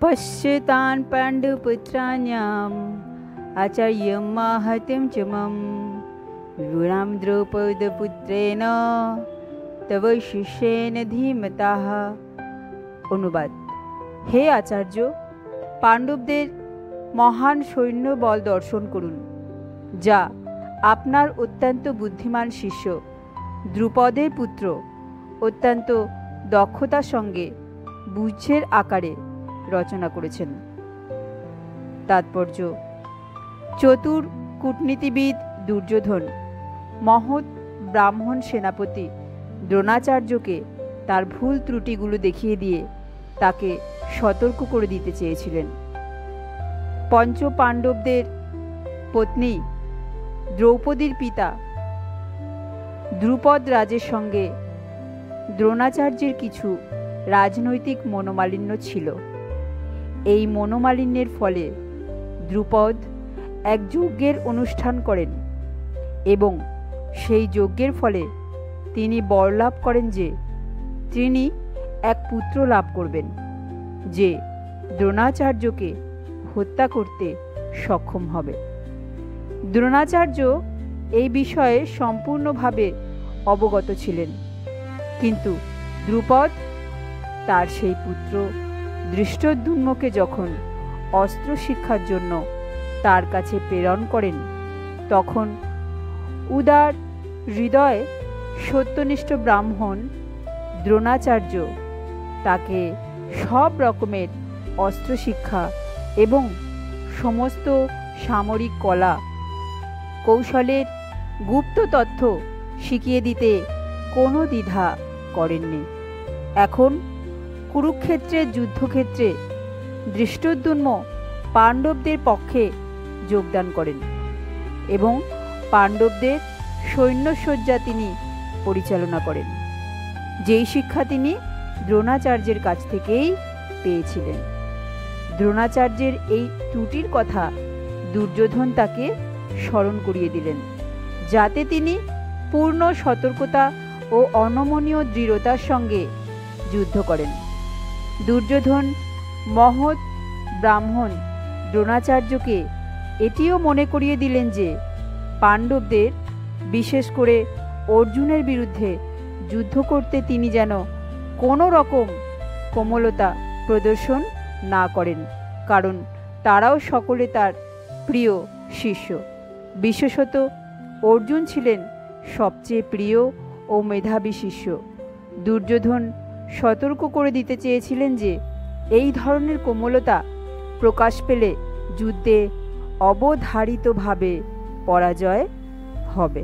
पश्यतान् पाण्डुपुत्राण्याम् आचार्यं माहात्म्यं च मम विभुरां द्रौपदपुत्रेण तव शिष्येन धीमताः। অনুবাদ। হে আচার্য, পাণ্ডবদের মহান সৈন্য বল দর্শন করুন, যা আপনার অত্যন্ত বুদ্ধিমান শিষ্য দ্রুপদের পুত্র অত্যন্ত দক্ষতার সঙ্গে বুঝের আকারে রচনা করেছেন। তাৎপর্য: চতুর কূটনীতিবিদ দুর্যোধন মহৎ ব্রাহ্মণ সেনাপতি দ্রোণাচার্যকে তার ভুল ত্রুটিগুলো দেখিয়ে দিয়ে তাকে সতর্ক করে দিতে চেয়েছিলেন। পঞ্চ পাণ্ডবদের পত্নী দ্রৌপদীর পিতা দ্রুপদ রাজের সঙ্গে দ্রোণাচার্যের কিছু রাজনৈতিক মনোমালিন্য ছিল। এই মনোমালিন্যের ফলে দ্রুপদ এক যজ্ঞের অনুষ্ঠান করেন এবং সেই যজ্ঞের ফলে তিনি বরলাভ করেন যে তিনি এক পুত্র লাভ করবেন, যে দ্রোণাচার্যকে হত্যা করতে সক্ষম হবে। দ্রোণাচার্য এই বিষয়ে সম্পূর্ণভাবে অবগত ছিলেন, কিন্তু দ্রুপদ তার সেই পুত্র ধৃষ্টদ্যুম্নকে যখন অস্ত্র শিক্ষার জন্য তার কাছে প্রেরণ করেন, তখন উদার হৃদয় সত্যনিষ্ঠ ব্রাহ্মণ দ্রোণাচার্য তাকে সব রকমের অস্ত্র শিক্ষা এবং সমস্ত সামরিক কলা কৌশলের গুপ্ত তথ্য শিখিয়ে দিতে কোনো দ্বিধা করেননি। এখন কুরুক্ষেত্রের যুদ্ধক্ষেত্রে ধৃষ্টদ্যুম্ন পাণ্ডবদের পক্ষে যোগদান করেন এবং পাণ্ডবদের সৈন্যসজ্জা তিনি পরিচালনা করেন, যেই শিক্ষা তিনি দ্রোণাচার্যের কাছ থেকেই পেয়েছিলেন। দ্রোণাচার্যের এই ত্রুটির কথা দুর্যোধন তাকে স্মরণ করিয়ে দিলেন, যাতে তিনি পূর্ণ সতর্কতা ও অনমনীয় দৃঢ়তার সঙ্গে যুদ্ধ করেন। দুর্যোধন মহৎ ব্রাহ্মণ দ্রোণাচার্যকে এটিও মনে করিয়ে দিলেন যে পাণ্ডবদের, বিশেষ করে অর্জুনের বিরুদ্ধে যুদ্ধ করতে তিনি যেন কোনো রকম কোমলতা প্রদর্শন না করেন, কারণ তারাও সকলে তার প্রিয় শিষ্য। বিশেষত অর্জুন ছিলেন সবচেয়ে প্রিয় ও মেধাবী শিষ্য। দুর্যোধন সতর্ক করে দিতে চেয়েছিলেন যে এই ধরনের কোমলতা প্রকাশ পেলে যুদ্ধে অবধারিতভাবে পরাজয় হবে।